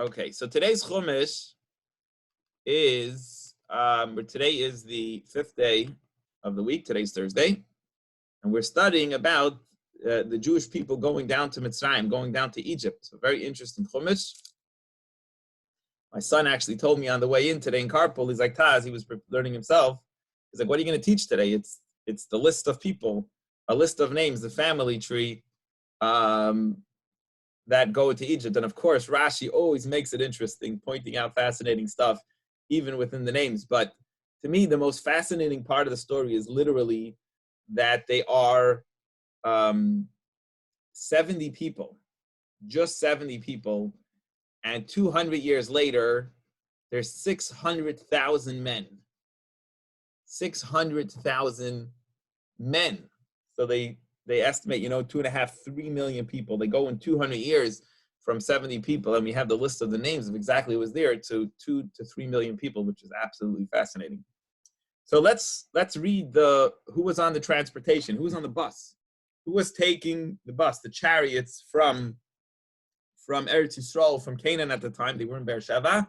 Okay, so today's Chumash is, today is the fifth day of the week. Today's Thursday, and we're studying about the Jewish people going down to Mitzrayim, going down to Egypt. So very interesting Chumash. My son actually told me on the way in today in carpool, he's like, Taz, he was learning himself. He's like, what are you going to teach today? It's the list of people, a list of names, the family tree, that go to Egypt. And of course, Rashi always makes it interesting, pointing out fascinating stuff, even within the names. But to me, the most fascinating part of the story is literally that they are 70 people, just 70 people. And 200 years later, there's 600,000 men. 600,000 men. So they estimate, 2.5, 3 million people. They go in 200 years from 70 people, and we have the list of the names of exactly what was there to 2 to 3 million people, which is absolutely fascinating. So let's read who was on the transportation, who was on the bus, who was taking the bus, the chariots from Eretz Yisrael, from Canaan at the time. They were in Beersheba,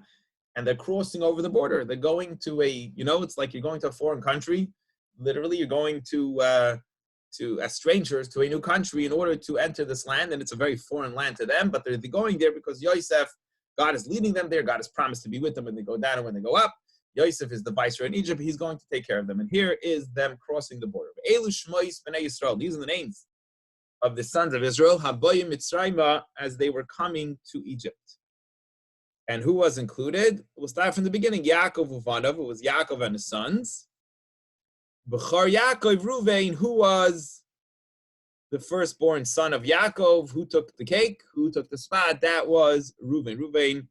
and they're crossing over the border. They're going to it's like you're going to a foreign country. Literally, you're going as strangers to a new country in order to enter this land, and it's a very foreign land to them, but they're going there because Yosef, God is leading them there. God has promised to be with them when they go down and when they go up. Yosef is the viceroy in Egypt. He's going to take care of them. And here is them crossing the border. Elu Shmois Bnei Yisrael. These are the names of the sons of Israel, Haboyim Mitzrayim, as they were coming to Egypt. And who was included? We'll start from the beginning. Yaakov Uvanov. It was Yaakov and his sons. Bechar Yaakov Ruvain, who was the firstborn son of Yaakov, who took the cake, who took the spot, that was Reuven. Reuven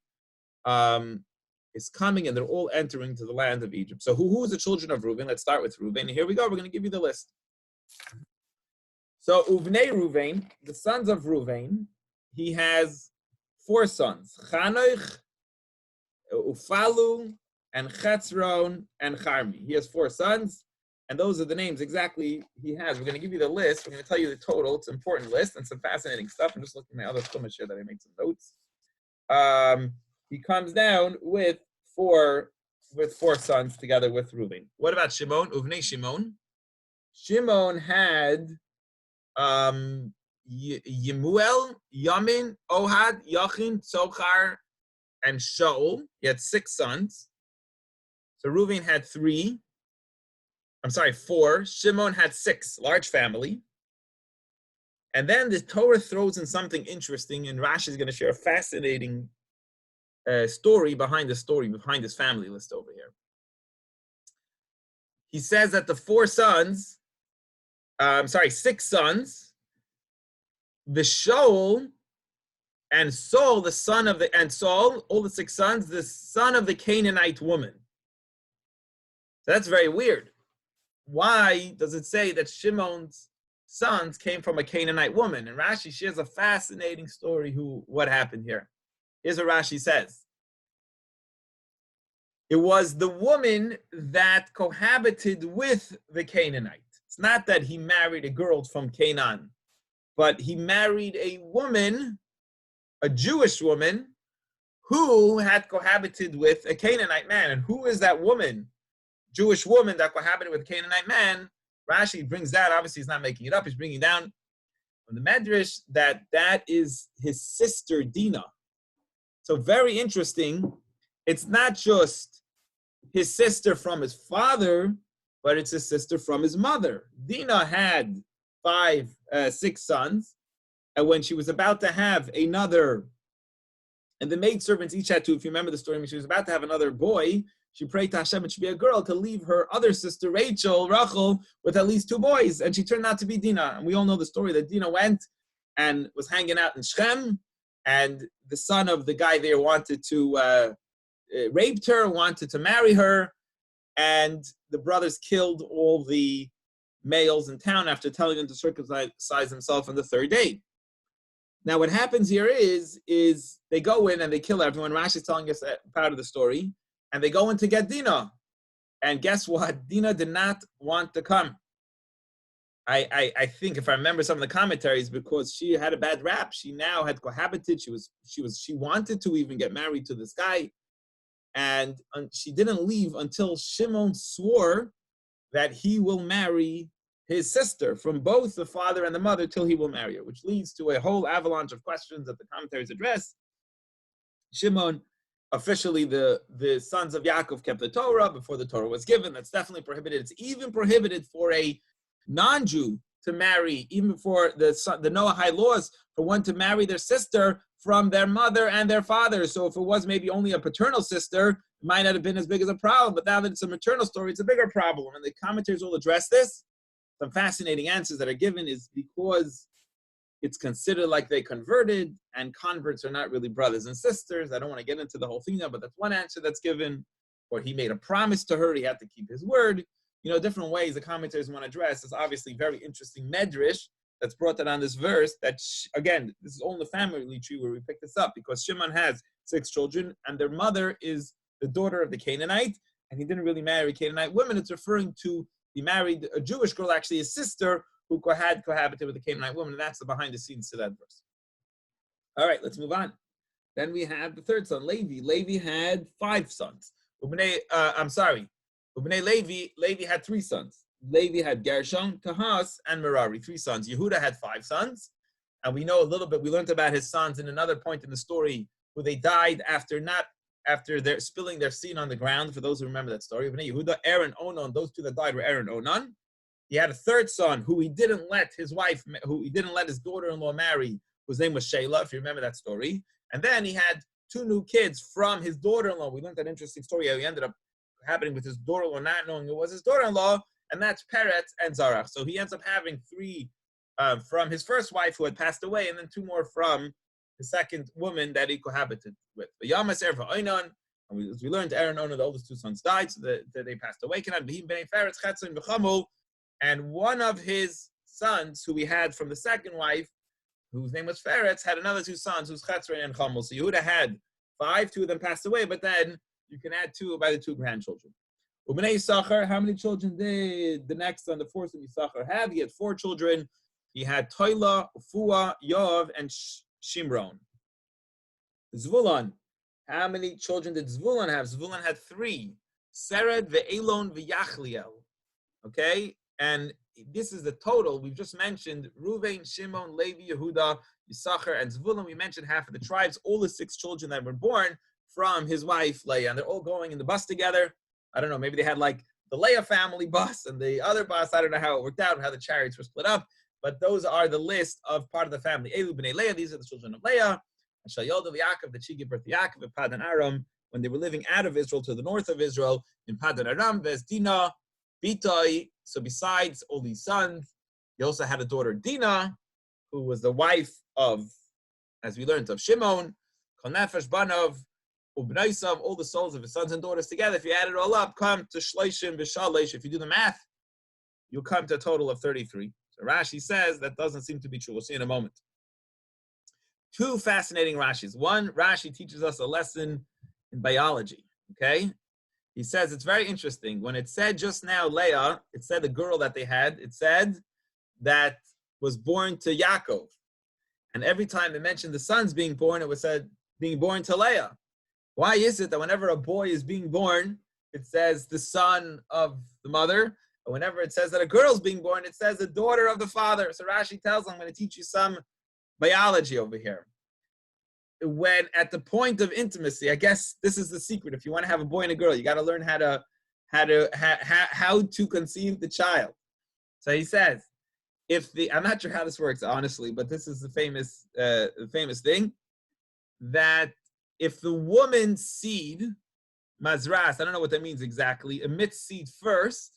is coming, and they're all entering to the land of Egypt. So who is the children of Reuven? Let's start with Reuven. And here we go. We're going to give you the list. So Uvnei Reuven, the sons of Reuven, he has 4 sons: Chanoich, Ufalu, and Chetzron, and Charmi. He has 4 sons. And those are the names exactly he has. We're going to give you the list. We're going to tell you the total. It's an important list and some fascinating stuff. I'm just looking at my other Chumash here that I made some notes. He comes down with four sons together with Reuven. What about Shimon? Uvnei Shimon. Shimon had Yemuel, Yamin, Ohad, Yachin, Tzokar, and Shaul. He had 6 sons. So Reuven had 4. Shimon had 6, large family. And then the Torah throws in something interesting, and Rashi is going to share a fascinating story behind this family list over here. He says that the 6 sons, the Shaul and Saul, all the 6 sons, the son of the Canaanite woman. So that's very weird. Why does it say that Shimon's sons came from a Canaanite woman? And Rashi shares a fascinating story what happened here. Here's what Rashi says. It was the woman that cohabited with the Canaanite. It's not that he married a girl from Canaan, but he married a woman, a Jewish woman, who had cohabited with a Canaanite man. And who is that woman? Jewish woman that cohabited with a Canaanite man. Rashi brings that, obviously he's not making it up, he's bringing down from the Medrash that is his sister Dinah. So very interesting. It's not just his sister from his father, but it's his sister from his mother. Dinah had 6 sons, and when she was about to have another, and the maidservants each had 2, if you remember the story, when she was about to have another boy, she prayed to Hashem it should be a girl to leave her other sister, Rachel, with at least 2 boys. And she turned out to be Dinah. And we all know the story that Dinah went and was hanging out in Shechem. And the son of the guy there wanted to, raped her, wanted to marry her. And the brothers killed all the males in town after telling them to circumcise himself on the 3rd day. Now what happens here is they go in and they kill everyone. Rashi is telling us that part of the story. And they go in to get Dinah. And guess what? Dinah did not want to come. I think if I remember some of the commentaries, because she had a bad rap, she now had cohabited. She wanted to even get married to this guy, and she didn't leave until Shimon swore that he will marry his sister from both the father and the mother till he will marry her, which leads to a whole avalanche of questions that the commentaries address. Shimon, officially the sons of Yaakov kept the Torah before the Torah was given. That's definitely prohibited. It's even prohibited for a non-Jew to marry, even for the Noahide laws, for one to marry their sister from their mother and their father. So if it was maybe only a paternal sister, it might not have been as big as a problem. But now that it's a maternal story, it's a bigger problem. And the commentators will address this. Some fascinating answers that are given is because it's considered like they converted, and converts are not really brothers and sisters. I don't want to get into the whole thing now, but that's one answer that's given. Or he made a promise to her, he had to keep his word. Different ways the commentators want to address. Is obviously very interesting medrash that's brought that on this verse. That again, this is all in the family tree where we pick this up, because Shimon has 6 children, and their mother is the daughter of the Canaanite, and he didn't really marry Canaanite women. It's referring to he married a Jewish girl, actually his sister, who had cohabited with a Canaanite woman, and that's the behind the scenes to that verse. All right, let's move on. Then we have the third son, Levi. Levi had 5 sons. Levi had 3 sons. Levi had Gershon, Kahas, and Merari, 3 sons. Yehuda had 5 sons. And we know a little bit, we learned about his sons in another point in the story, who they died after their spilling their seed on the ground, for those who remember that story. Yehuda, Aaron, Onan, those 2 that died were Aaron, Onan. He had a 3rd son who he didn't let his daughter-in-law marry, whose name was Shelah, if you remember that story. And then he had 2 new kids from his daughter-in-law. We learned that interesting story how he ended up happening with his daughter-in-law, not knowing it was his daughter-in-law, and that's Peretz and Zarach. So he ends up having 3 from his first wife who had passed away, and then 2 more from the second woman that he cohabited with. As we learned, Aaron, Onan, the oldest 2 sons died, so that they passed away. And one of his sons, who he had from the second wife, whose name was Feretz, had another 2 sons, who's Chetzron and Chamul. So Yehuda had 5, 2 of them passed away, but then you can add 2 by the 2 grandchildren. Ubnei Yisachar, how many children did the next son, the 4th son Yisachar, have? He had 4 children. He had Toila, Ufua, Yoav, and Shimron. Zvulun, how many children did Zvulun have? Zvulun had 3. Sered, Ve'elon, Ve'yachliel. Okay? And this is the total. We've just mentioned Ruvain, Shimon, Levi, Yehuda, Yisachar, and Zvulun. We mentioned half of the tribes, all the 6 children that were born from his wife, Leah. And they're all going in the bus together. I don't know, maybe they had like the Leah family bus and the other bus. I don't know how it worked out, how the chariots were split up. But those are the list of part of the family. Elu b'nei Leah, these are the children of Leah. And Shayol of Yaakov, that she gave birth to Yaakov at Padan Aram, when they were living out of Israel to the north of Israel, in Padan Aram, Ves Dinah, Bitoi. So besides all these sons, he also had a daughter, Dinah, who was the wife of, as we learned, of Shimon, Kol Nefesh Banov, Ubnaisav, all the souls of his sons and daughters together. If you add it all up, come to Shleishim V'Shalesh. If you do the math, you'll come to a total of 33. So Rashi says that doesn't seem to be true. We'll see in a moment. 2 fascinating Rashis. One, Rashi teaches us a lesson in biology, okay? He says it's very interesting. When it said just now Leah, it said the girl that they had, it said that was born to Yaakov. And every time they mentioned the sons being born, it was said being born to Leah. Why is it that whenever a boy is being born, it says the son of the mother, and whenever it says that a girl's being born, it says the daughter of the father? So Rashi tells them, I'm going to teach you some biology over here. When at the point of intimacy, I guess this is the secret. If you want to have a boy and a girl, you got to learn how to conceive the child. So he says, I'm not sure how this works honestly, but this is the famous thing, that if the woman's seed, mazras, I don't know what that means exactly, emits seed first,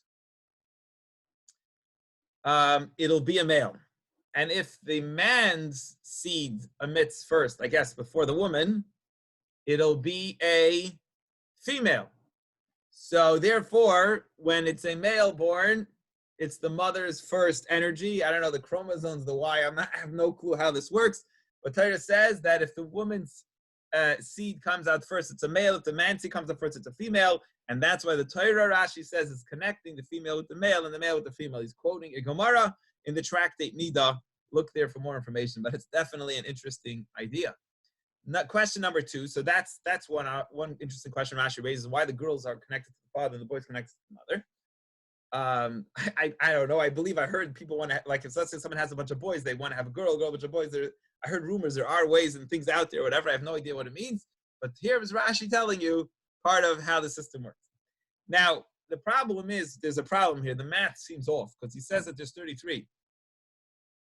it'll be a male. And if the man's seed emits first, I guess, before the woman, it'll be a female. So therefore, when it's a male born, it's the mother's first energy. I don't know the chromosomes, the Y. I have no clue how this works. But Torah says that if the woman's seed comes out first, it's a male. If the man's seed comes out first, it's a female. And that's why the Torah, Rashi says, is connecting the female with the male and the male with the female. He's quoting a Gemara in the tractate Nida. Look there for more information, but it's definitely an interesting idea. Question number 2. So that's one interesting question Rashi raises: why the girls are connected to the father and the boys connected to the mother. I don't know. I believe I heard people want to, like, if let's say someone has a bunch of boys, they want to have a girl, a bunch of boys. I heard rumors there are ways and things out there, whatever. I have no idea what it means. But here is Rashi telling you part of how the system works. Now, the problem is, there's a problem here. The math seems off because he says that there's 33.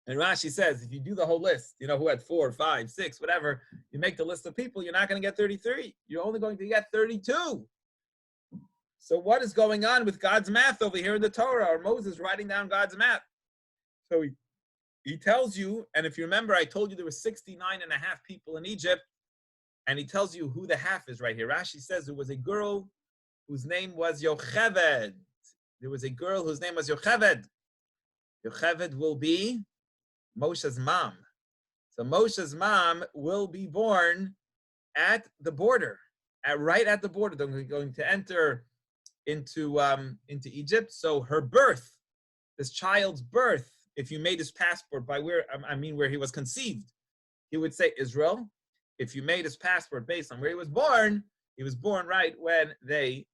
And Rashi says, if you do the whole list, who had 4, 5, 6, whatever, you make the list of people, you're not going to get 33. You're only going to get 32. So what is going on with God's math over here in the Torah, or Moses writing down God's math? So he tells you, and if you remember, I told you there were 69 and a half people in Egypt, and he tells you who the half is right here. Rashi says there was a girl whose name was Yocheved. There was a girl whose name was Yocheved. Yocheved will be Moshe's mom. So Moshe's mom will be born at the border, right at the border. They're going to enter into Egypt. So her birth, this child's birth, if you made his passport by where he was conceived, he would say Israel. If you made his passport based on where he was born right when they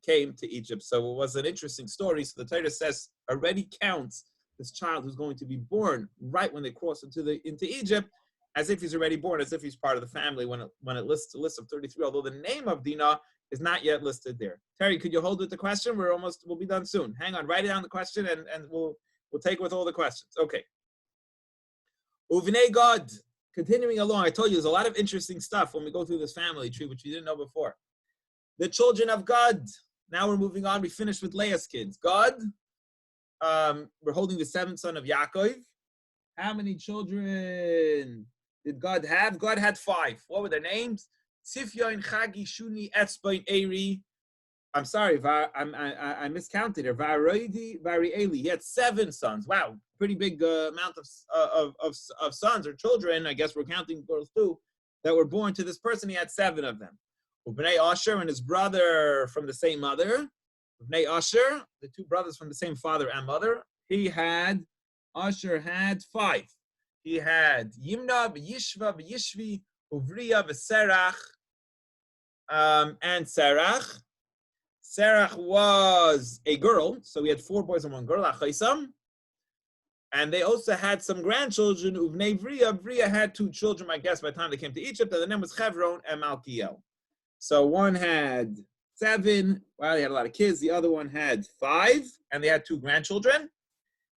came to Egypt. So it was an interesting story. So the Torah says already counts this child who's going to be born right when they cross into Egypt, as if he's already born, as if he's part of the family when it lists a list of 33, although the name of Dinah is not yet listed there. Terry, could you hold with the question? We'll be done soon. Hang on, write down the question and we'll take with all the questions. Okay. Uvnei God, continuing along, I told you there's a lot of interesting stuff when we go through this family tree, which we didn't know before. The children of God. Now we're moving on. We finished with Leah's kids. God, we're holding the 7th son of Yaakov. How many children did God have? God had 5. What were their names? Tzifyon, Chagi, Shuni, Etzbain, Eri. I'm sorry, I miscounted her. Varoidi, Varieli. He had 7 sons. Wow, pretty big amount of sons or children. I guess we're counting girls too, that were born to this person. He had 7 of them. Ubnei Asher and his brother from the same mother. Ubnei Asher, the 2 brothers from the same father and mother. Asher had 5. He had Yimna, Yishva, Yishvi, Uvriya, Serach, and Serach. Serach was a girl, so we had 4 boys and 1 girl, Achaisam. And they also had some grandchildren. Uvnei Vriya. Vriya had 2 children, I guess, by the time they came to Egypt. And the name was Chevron and Malkiel. So one had 7. Wow, they had a lot of kids. The other one had 5, and they had 2 grandchildren.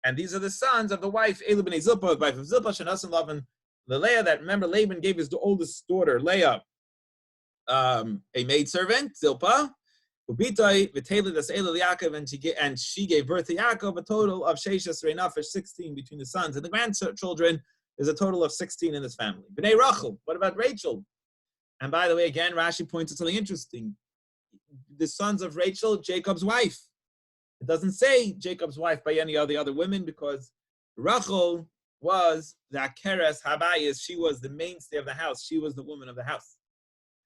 And these are the sons of the wife, Elu b'nei Zilpah, the wife of Zilpah, Shanas and Lavan, Leah. That, remember, Laban gave his oldest daughter, Leah, a maidservant, Zilpah. Ubitoi v'teilu das Elu Yaakov, and she gave birth to Yaakov. A total of Sheishas Reinafish, 16 between the sons and the grandchildren. There's a total of 16 in this family. B'nei Rachel. What about Rachel? And by the way, again, Rashi points to something interesting. The sons of Rachel, Jacob's wife. It doesn't say Jacob's wife by any of the other women, because Rachel was the Akeres Habayis. She was the mainstay of the house. She was the woman of the house.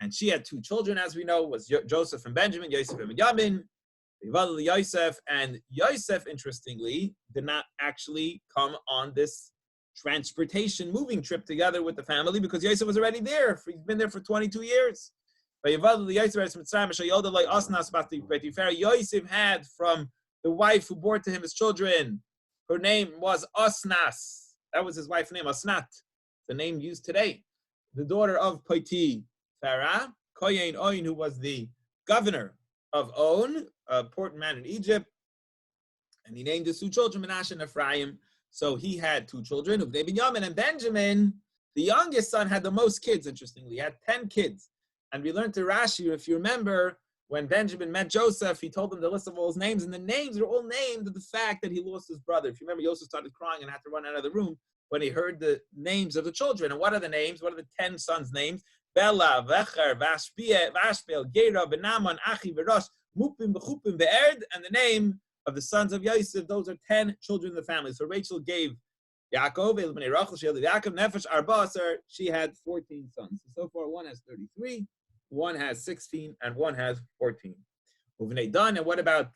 And she had 2 children, as we know, was Joseph and Benjamin, Yosef and Benjamin. Yosef, and Yosef, interestingly, did not actually come on this transportation moving trip together with the family, because Yosef was already there. He's been there for 22 years. Yosef had from the wife who bore to him his children, her name was Osnas. That was his wife's name, Osnat, the name used today. The daughter of Poiti Farah, Koyen Oin, who was the governor of On, a important man in Egypt. And he named his 2 children, Menashe and Ephraim. So he had 2 children, Uvnei Binyamin and Benjamin. The youngest son had the most kids, interestingly. He had 10 kids. And we learned to Rashi, if you remember, when Benjamin met Joseph, he told him the list of all his names, and the names are all named of the fact that he lost his brother. If you remember, Joseph started crying and had to run out of the room when he heard the names of the children. And what are the names? What are the 10 sons' names? Bela, Vecher, Vashpel, Gera, Benaman, Achi, Verosh, Mupim, Bechupim, Be'erd, and the name of the sons of Yosef. Those are 10 children in the family. So Rachel gave Yaakov, Rachel, she had Yaakov, Nefesh, Arba'asar, she had 14 sons. So far, one has 33, one has 16, and one has 14. Uvnei Dan, and what about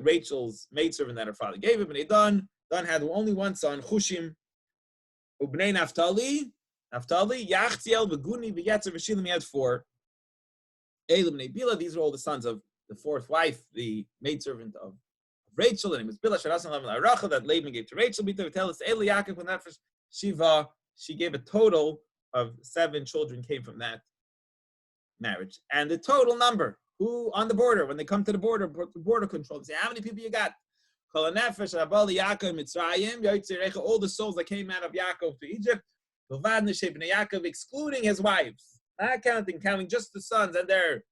Rachel's maidservant that her father gave her? Uvnei Dan, Dan had only one son, Chushim, Ubnei Naphtali, Yachziel, Beguni, V'Yetzer, V'Shilim. He had four. Elim Bnei Bila. These are all the sons of the fourth wife, the maidservant of Rachel. And it was Bila Sharasan Lavan Aracha that Laban gave to Rachel. Bita tell us Eli Yaakov when that first Shiva. She gave a total of 7 children came from that marriage. And the total number, who on the border, when they come to the border control, they say, how many people you got? All the souls that came out of Yaakov to Egypt, excluding his wives, not counting just the sons and their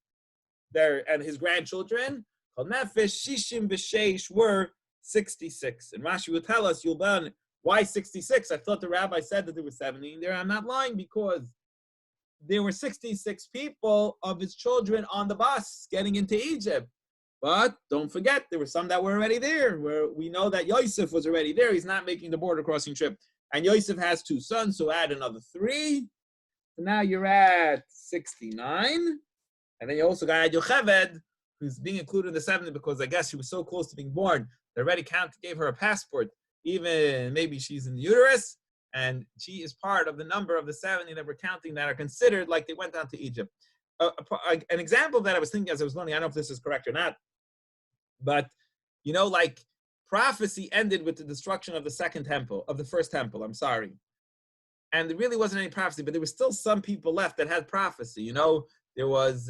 and his grandchildren. Shishim b'sheish were 66. And Rashi will tell us, Yulban, why 66? I thought the rabbi said that there were 70 there. I'm not lying, because there were 66 people of his children on the bus getting into Egypt. But don't forget, there were some that were already there, where we know that Yosef was already there. He's not making the border crossing trip. And Yosef has 2 sons, so add another 3. So now you're at 69. And then you also got Yocheved, who's being included in the 70 because I guess she was so close to being born. They already gave her a passport. Even maybe she's in the uterus, and she is part of the number of the 70 that we're counting that are considered like they went down to Egypt. An example that I was thinking as I was learning, I don't know if this is correct or not, but like prophecy ended with the destruction of the first temple, I'm sorry. And there really wasn't any prophecy, but there were still some people left that had prophecy. There was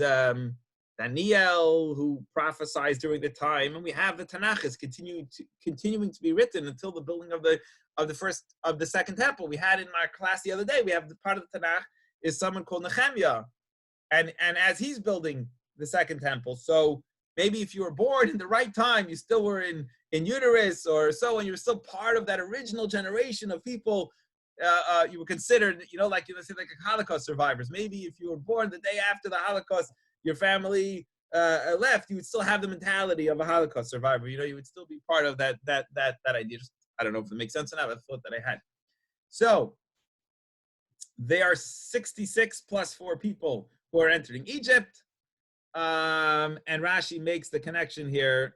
Daniel, who prophesied during the time, and we have the Tanakh is continuing to be written until the building of the second temple. We had in my class the other day, we have the part of the Tanakh is someone called Nehemiah, and as he's building the second temple. So maybe if you were born in the right time, you still were in uterus or so, and you were still part of that original generation of people. You were considered, like Holocaust survivors. Maybe if you were born the day after the Holocaust, your family left, you would still have the mentality of a Holocaust survivor. You would still be part of that idea. I don't know if it makes sense or not. I thought that I had. So they are 66 plus 4 people who are entering Egypt. And Rashi makes the connection here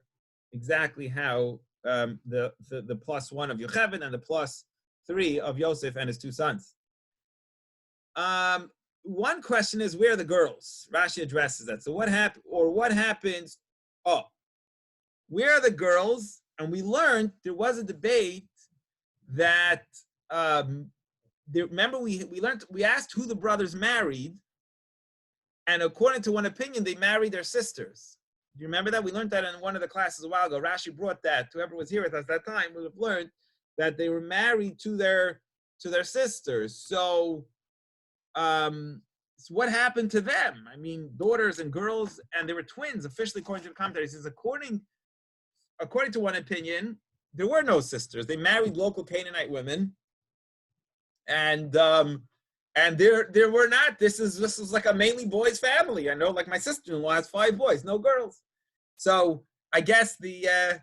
exactly how the plus 1 of Yocheved and the plus 3 of Yosef and his 2 sons. One question is, where are the girls? Rashi addresses that. So what happens? Oh, where are the girls? And we learned there was a debate that remember we asked who the brothers married, and according to one opinion, they married their sisters. Do you remember that? We learned that in one of the classes a while ago. Rashi brought that. Whoever was here with us at that time would have learned that they were married to their sisters. So what happened to them? I mean, daughters and girls, and they were twins officially, according to the commentary. It says according to one opinion, there were no sisters. They married local Canaanite women, and there were not. This is like a mainly boys family. I know, like my sister-in-law has 5 boys, no girls. So I guess the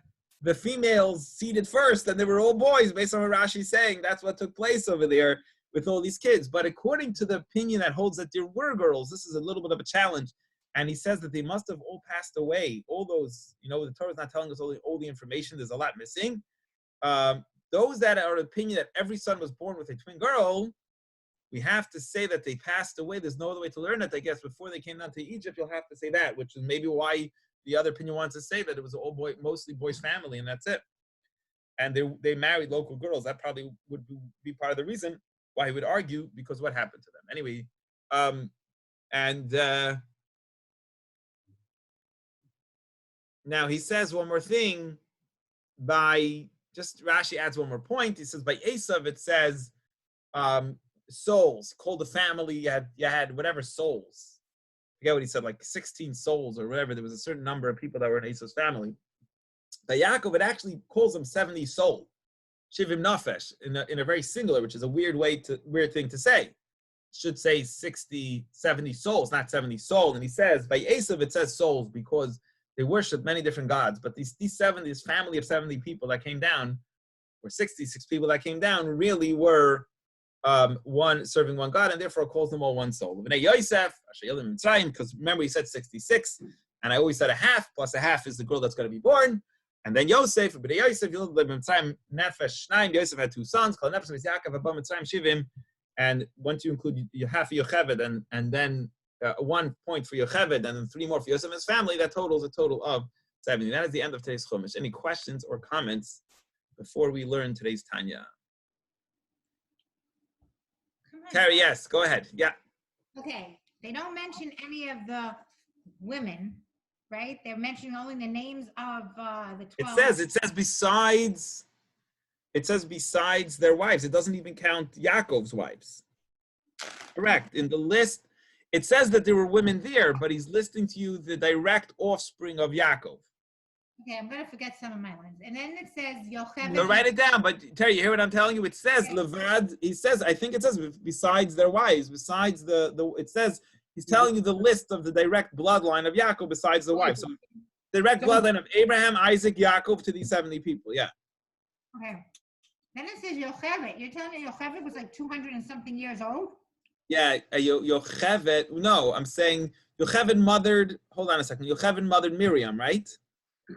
females seeded first, and they were all boys, based on what Rashi's saying. That's what took place over there with all these kids. But according to the opinion that holds that there were girls, this is a little bit of a challenge. And he says that they must have all passed away. All those, the Torah is not telling us all the information. There's a lot missing. Those that are of opinion that every son was born with a twin girl, we have to say that they passed away. There's no other way to learn it, I guess. Before they came down to Egypt, you'll have to say that, which is maybe why the other opinion wants to say that it was an mostly boys family, and that's it. And they married local girls. That probably would be part of the reason why he would argue, because what happened to them. Anyway, now he says one more thing. Rashi adds one more point. He says by Esav it says souls. Called the family. You had whatever souls. I forget what he said, like 16 souls or whatever. There was a certain number of people that were in Esav's family. By Yaakov, it actually calls them 70 soul. Shivim nafesh in a very singular, which is a weird thing to say. It should say 70 souls, not 70 soul. And he says by Esav it says souls because they worship many different gods. But this family of 70 people that came down, or 66 people that came down, really were one serving one God, and therefore calls them all one soul. Because remember he said 66, and I always said a half plus a half is the girl that's going to be born. And then Yosef, but Yosef, Nefesh Shnaim, Yosef had 2 sons, called Nefesh Yaakov, Abba Mitzrayim Shivim. And once you include half of Yocheved and then 1 point for Yocheved and then 3 more for Yosef and his family, that totals a total of 70. That is the end of today's Chumash. Any questions or comments before we learn today's Tanya? Carrie, yes, go ahead. Yeah. Okay, they don't mention any of the women, right? They're mentioning only the names of the 12. It says besides their wives. It doesn't even count Yaakov's wives. Correct. In the list, it says that there were women there, but he's listing to you the direct offspring of Yaakov. Okay, I'm going to forget some of my ones. And then it says Yocheved. No, write it down. But Terry, you hear what I'm telling you? It says Levad. He says, I think it says besides their wives, besides it says he's telling you the list of the direct bloodline of Yaakov besides the wife. So direct bloodline of Abraham, Isaac, Yaakov to these 70 people. Yeah. Okay. Then it says Yocheved. You're telling me Yocheved was like 200 and something years old? Yeah, Yocheved. No, I'm saying Yocheved mothered. Hold on a second. Yocheved mothered Miriam, right?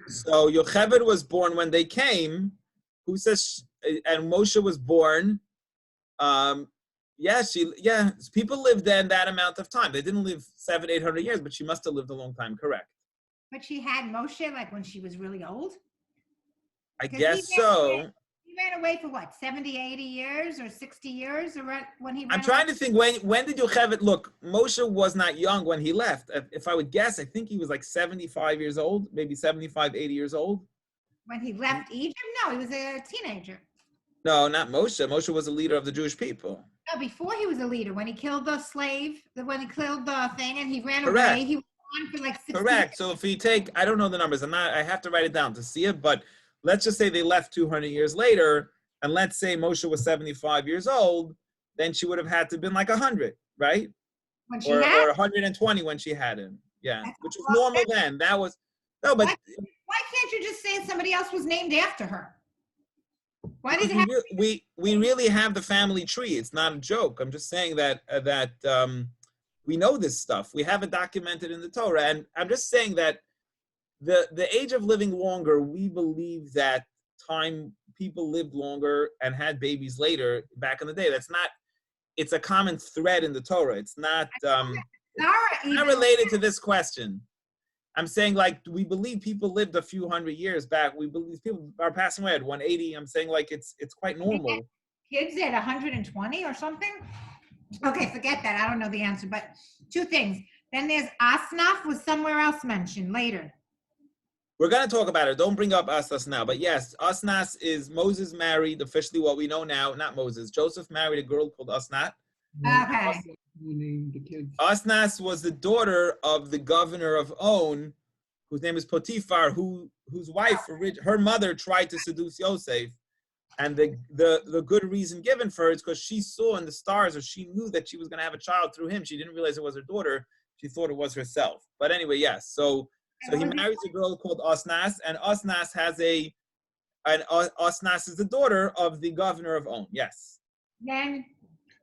So Yocheved was born when they came. Who says? And Moshe was born. People lived then that amount of time. They didn't live 700-800 years, but she must have lived a long time. Correct. But she had Moshe like when she was really old. I guess so. He ran away for what, 70, 80 years or 60 years or when he ran I'm trying to think, when did Yocheved, look, Moshe was not young when he left. If I would guess, I think he was like 75 years old, maybe 75, 80 years old. When he left Egypt? No, he was a teenager. No, not Moshe. Moshe was a leader of the Jewish people. No, before he was a leader, when he killed the slave, when he killed the thing and he ran Correct. away, he was on for like 60 Correct. years. So if you take, I don't know the numbers, I have to write it down to see it, but let's just say they left 200 years later, and let's say Moshe was 75 years old, then she would have had to have been like 100, right? When she Or 120 when she had him. Yeah, That's which was normal then. That was, no, but... Why can't you just say somebody else was named after her? Why did we really have the family tree. It's not a joke. I'm just saying that we know this stuff. We have it documented in the Torah, and I'm just saying that the age of living longer, we believe that people lived longer and had babies later back in the day. It's a common thread in the Torah. It's not not related to this question. I'm saying, like, we believe people lived a few hundred years back. We believe people are passing away at 180. I'm saying, like, it's quite normal. Kids at 120 or something? Okay, forget that. I don't know the answer, but 2 things. Then there's Asnaf was somewhere else mentioned later. We're going to talk about it. Don't bring up Asnas now. But yes, Asnas is Moses married, officially what we know now, not Moses. Joseph married a girl called Asnat. Okay. Asnas was the daughter of the governor of On, whose name is Potiphar, whose wife, her mother, tried to seduce Yosef. And the good reason given for it is because she saw in the stars, or she knew that she was going to have a child through him. She didn't realize it was her daughter. She thought it was herself. But anyway, yes. So he marries a girl called Asnas, and Asnas Asnas is the daughter of the governor of On. Yes. Then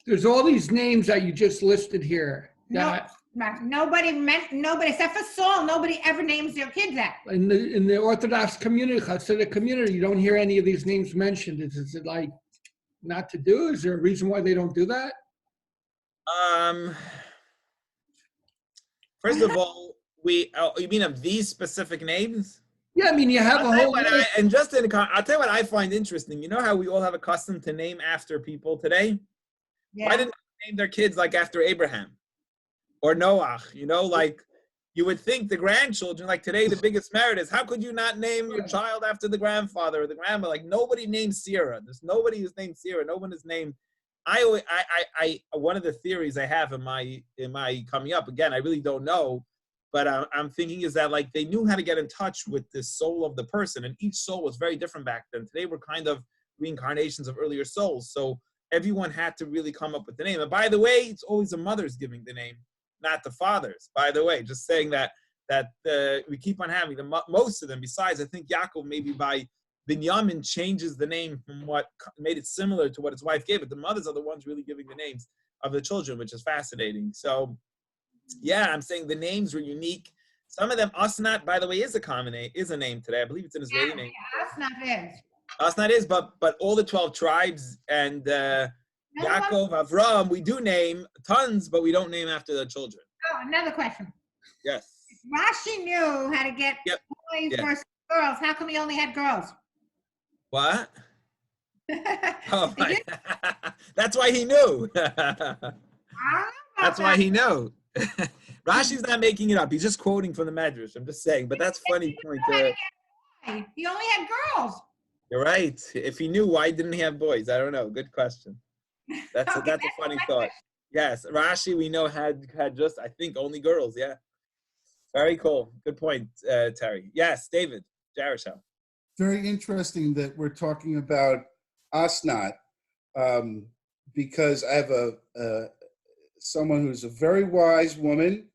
there's all these names that you just listed here. Nobody except for Saul. Nobody ever names their kids that. In the Orthodox community, Hasidic community, you don't hear any of these names mentioned. Is it like not to do? Is there a reason why they don't do that? First of all, you mean of these specific names? Yeah, I mean, you have a whole list. I'll tell you what I find interesting. You know how we all have a custom to name after people today? Yeah. Why didn't they name their kids like after Abraham or Noah? You know, like you would think the grandchildren, like today, the biggest merit is how could you not name your child after the grandfather or the grandma? Like nobody named Sarah. There's nobody who's named Sarah. No one is named. One of the theories I have in my coming up, again, I really don't know, but I'm thinking is that like they knew how to get in touch with the soul of the person, and each soul was very different back then. Today we're kind of reincarnations of earlier souls, so everyone had to really come up with the name. And by the way, it's always the mothers giving the name, not the fathers. By the way, just saying that we keep on having most of them. Besides, I think Yaakov maybe by Binyamin changes the name from what made it similar to what his wife gave it. The mothers are the ones really giving the names of the children, which is fascinating. So, yeah, I'm saying the names were unique. Some of them, Asnat, by the way, is a common name, is a name today. I believe it's an Israeli name. Asnaf is. Asnat is, but all the 12 tribes and Yaakov, Avram, we do name tons, but we don't name after their children. Oh, another question. Yes. Rashi knew how to get Yep. boys Yeah. versus girls. How come he only had girls? What? Oh, Did you- my. That's why he knew. I don't know about That's why that. he knew. Rashi's not making it up. He's just quoting from the Medrash. I'm just saying, but that's funny point. He only had girls. You're right. If he knew, why didn't he have boys? I don't know. Good question. That's Okay, a funny thought. Yes, Rashi we know had just I think only girls. Yeah, very cool. Good point, Terry. Yes, David Jaroshel. Very interesting that we're talking about Asnat, because I have someone who's a very wise woman,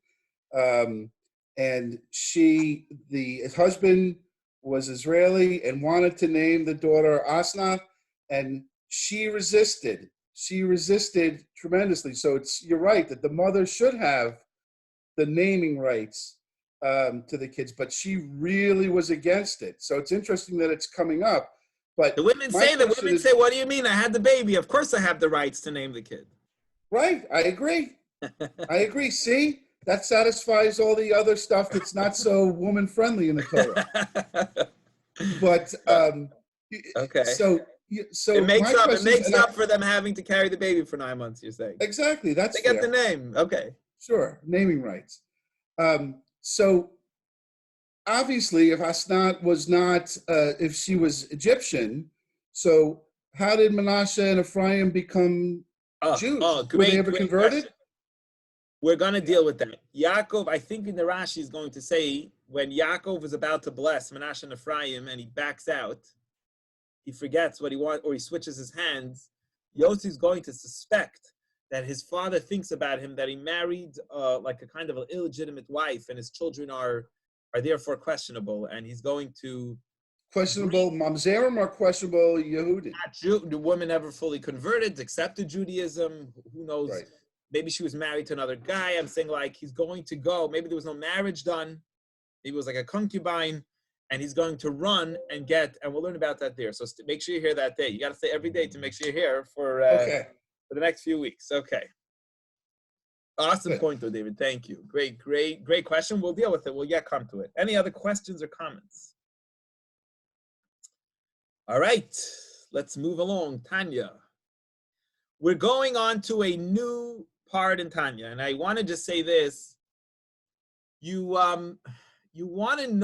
and his husband was Israeli and wanted to name the daughter Asnat, and she resisted. She resisted tremendously. So you're right that the mother should have the naming rights to the kids, but she really was against it. So it's interesting that it's coming up. But The women my say, question is- what do you mean? I had the baby. Of course I have the rights to name the kid. Right, I agree. I agree. See, that satisfies all the other stuff that's not so woman friendly in the Torah. But Okay. so It makes my up. It question is- makes and up for them having to carry the baby for 9 months. You're saying exactly. That's they get fair. the name. Okay. Sure, naming rights. So obviously, if Asnat was not, if she was Egyptian, so how did Manasseh and Ephraim become Jews? Were Great. they ever Great converted? question. We're going to deal with that. Yaakov, I think in the Rashi is going to say when Yaakov is about to bless Manasseh and Ephraim and he backs out, he forgets what he wants or he switches his hands. Yossi is going to suspect that his father thinks about him, that he married like a kind of an illegitimate wife and his children are therefore questionable. And he's going to Questionable Mamzerim or questionable Yehudi? the woman never fully converted, accepted Judaism. Who knows? Right. Maybe she was married to another guy. I'm saying like he's going to go. Maybe there was no marriage done. Maybe it was like a concubine, and he's going to run and get. And we'll learn about that there. So make sure you're here that day. You got to stay every day to make sure you're here for the next few weeks. Okay. Awesome Good. point, though, David. Thank you. Great question. We'll deal with it. We'll come to it. Any other questions or comments? All right, let's move along. Tanya. We're going on to a new part in Tanya, and I want to just say this. You want to know